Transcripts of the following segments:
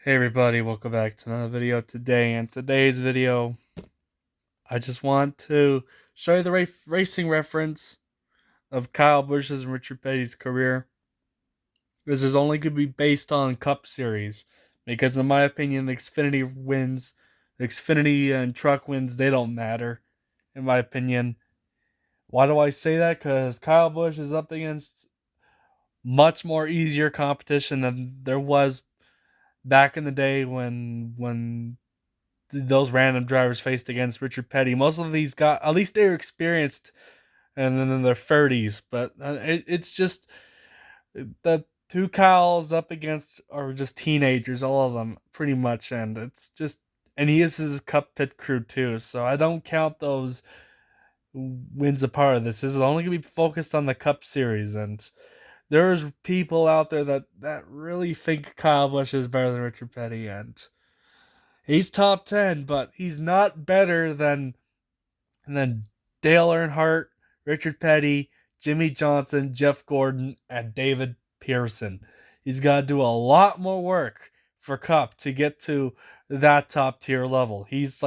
Hey everybody, welcome back to another video today. In today's video, I just want to show you the racing reference of Kyle Busch's and Richard Petty's career. This is only going to be based on Cup Series because, in my opinion, the Xfinity and truck wins, they don't matter. In my opinion, why do I say that? Because Kyle Busch is up against much more easier competition than there was back in the day when those random drivers faced against Richard Petty. Most of these guys, at least they were experienced and then in their 30s. But it's just the two Kyles up against are just teenagers, all of them, pretty much. And it's just, and he is his Cup pit crew too. So I don't count those wins a part of this. This is only going to be focused on the Cup Series. And there's people out there that really think Kyle Busch is better than Richard Petty. And he's top 10, but he's not better than Dale Earnhardt, Richard Petty, Jimmy Johnson, Jeff Gordon, and David Pearson. He's got to do a lot more work for Cup to get to that top tier level. He's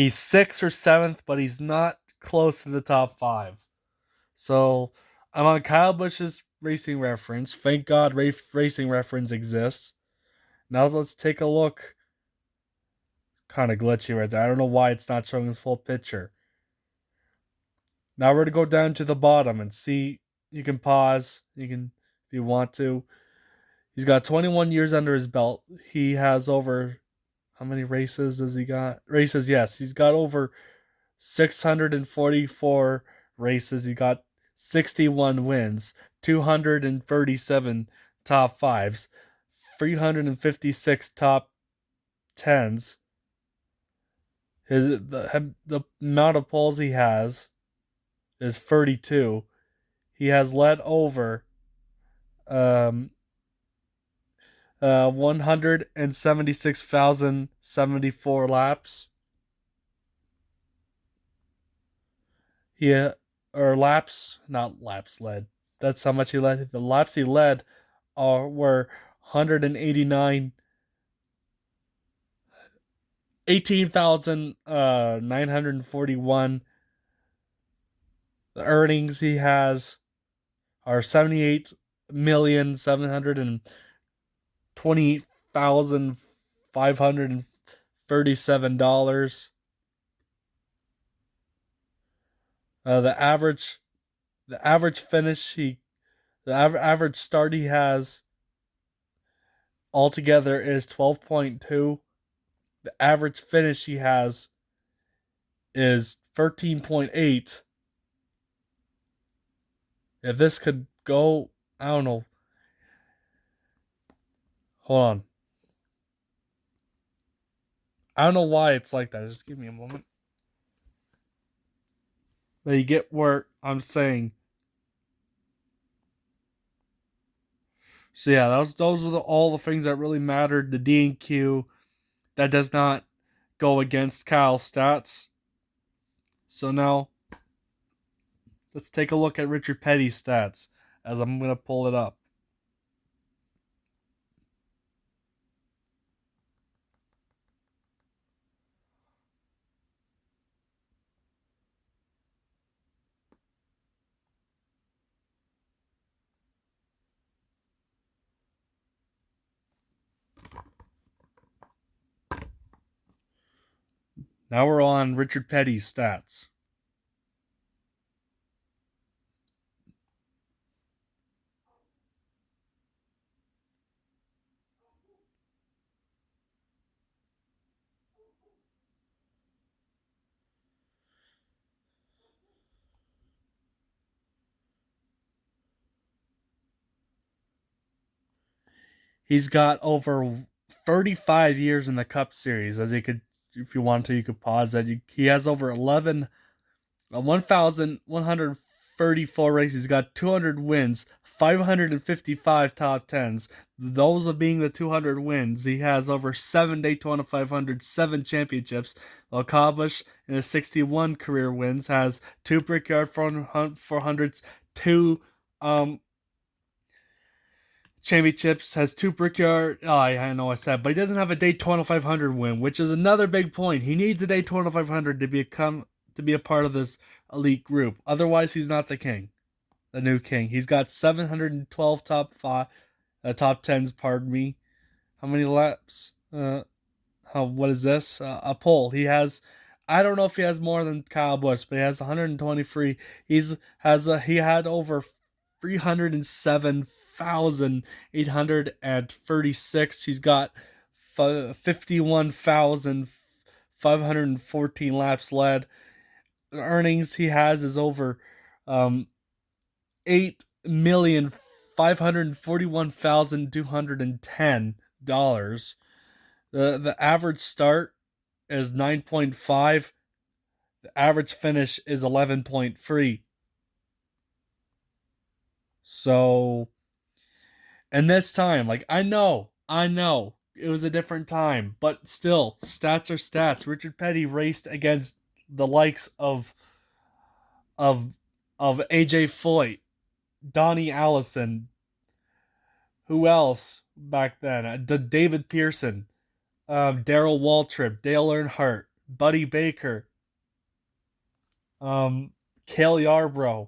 sixth or seventh, but he's not close to the top five. So I'm on Kyle Busch's racing reference. Thank God racing reference exists. Now let's take a look. Kind of glitchy right there. I don't know why it's not showing his full picture. Now we're going to go down to the bottom and see. You can pause. You can, if you want to. He's got 21 years under his belt. He has over, how many races has he got? Races, yes. He's got over 644 races. He got 61 wins, 237 top fives, 356 top tens. The amount of poles he has is 32. He has led over 176,074 laps. Or laps, not laps led. That's how much he led. The laps he led were 189 18,941. The earnings he has are 78,728,537. The average finish average start he has altogether is 12.2. The average finish he has is 13.8. If this could go, I don't know. Hold on. I don't know why it's like that. Just give me a moment. But you get where I'm saying. So yeah, those are all the things that really mattered. The D&Q, that does not go against Kyle's stats. So now, let's take a look at Richard Petty's stats as I'm going to pull it up. Now we're on Richard Petty's stats. He's got over 35 years in the Cup Series. As you could, if you want to, you could pause that. He has over 1,134 races. He's got 200 wins, 555 top tens. Those of being the 200 wins. He has over 7 Daytona 500, 7 championships. While Kyle Busch, in his 61 career wins, has 2 Brickyard 400s, 2 championships, has 2 Brickyard. Oh, I know I said, but he doesn't have a Daytona 500 win, which is another big point. He needs a Daytona 500 to be a part of this elite group. Otherwise, he's not the king, the new king. He's got 712 top tens. Pardon me. How many laps? What is this? A pole. He has. I don't know if he has more than Kyle Busch, but he has 123. He had over 307,836. He's got 51,514 laps led. The earnings he has is over $8,541,210. The average start is 9.5. The average finish is 11.3. So, and this time, like, I know it was a different time, but still, stats are stats. Richard Petty raced against the likes of AJ Foyt, Donnie Allison, who else back then? David Pearson, Darrell Waltrip, Dale Earnhardt, Buddy Baker, Cale Yarbrough,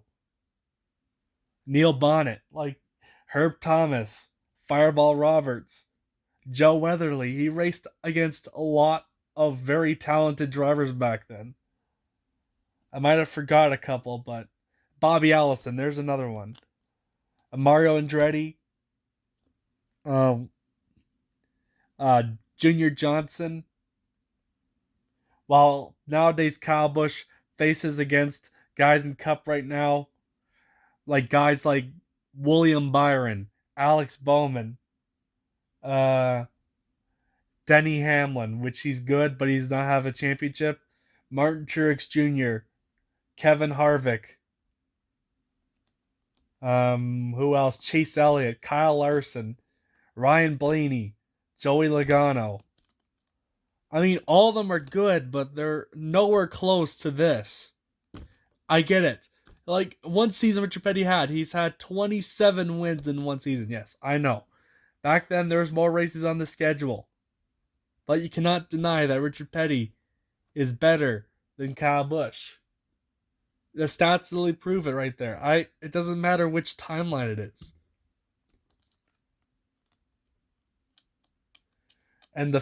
Neil Bonnet, like Herb Thomas, Fireball Roberts, Joe Weatherly. He raced against a lot of very talented drivers back then. I might have forgot a couple, but Bobby Allison, there's another one. Mario Andretti, um, Junior Johnson. While nowadays Kyle Busch faces against guys in Cup right now, like guys like William Byron, Alex Bowman, Denny Hamlin, which he's good, but he's not have a championship. Martin Truex Jr., Kevin Harvick, who else? Chase Elliott, Kyle Larson, Ryan Blaney, Joey Logano. I mean, all of them are good, but they're nowhere close to this. I get it. Like, one season Richard Petty he's had 27 wins in one season. Yes, I know. Back then, there was more races on the schedule. But you cannot deny that Richard Petty is better than Kyle Busch. The stats really prove it right there. It doesn't matter which timeline it is. And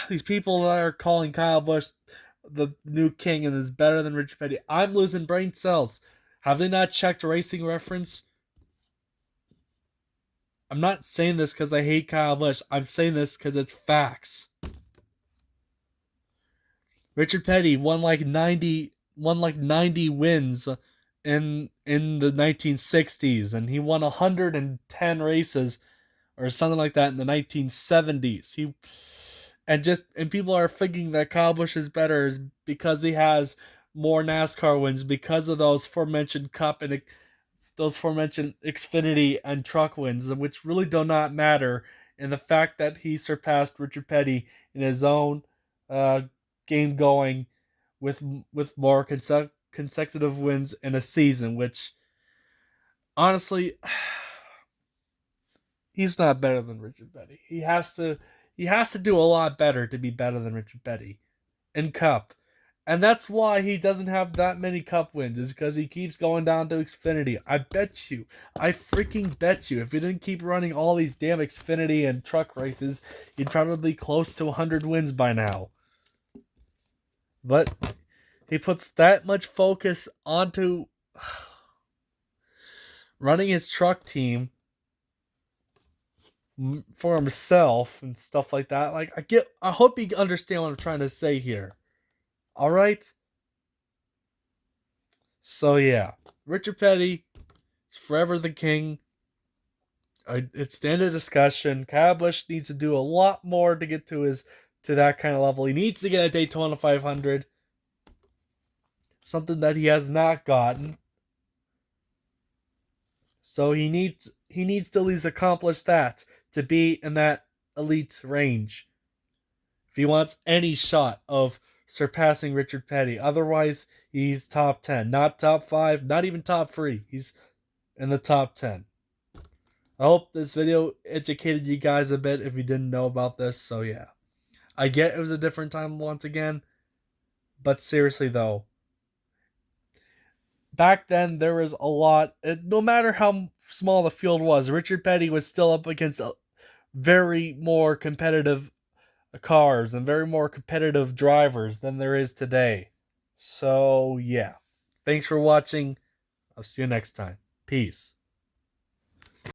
these people that are calling Kyle Busch the new king and is better than Richard Petty, I'm losing brain cells. Have they not checked Racing Reference? I'm not saying this because I hate Kyle Busch. I'm saying this because it's facts. Richard Petty won like 90 wins in the 1960s, and he won 110 races or something like that in the 1970s. And people are thinking that Kyle Busch is better because he has more NASCAR wins because of those aforementioned Cup and those aforementioned Xfinity and truck wins, which really do not matter. And the fact that he surpassed Richard Petty in his own game going with more consecutive wins in a season, which honestly, he's not better than Richard Petty. He has to do a lot better to be better than Richard Petty in Cup. And that's why he doesn't have that many Cup wins, is because he keeps going down to Xfinity. I freaking bet you, if he didn't keep running all these damn Xfinity and truck races, he'd probably be close to 100 wins by now. But he puts that much focus onto running his truck team for himself and stuff like that. Like, I hope you understand what I'm trying to say here. All right. So yeah, Richard Petty is forever the king. It's the end of discussion. Kyle Busch needs to do a lot more to get to that kind of level. He needs to get a Daytona 500, something that he has not gotten. So he needs to at least accomplish that to be in that elite range, if he wants any shot of surpassing Richard Petty. Otherwise, he's top 10, not top 5, not even top 3. He's in the top 10. I hope this video educated you guys a bit if you didn't know about this. So yeah, I get it was a different time once again, but seriously though, back then there was a lot. No matter how small the field was, Richard Petty was still up against very more competitive cars and very more competitive drivers than there is today. So yeah, thanks for watching. I'll see you next time. Peace.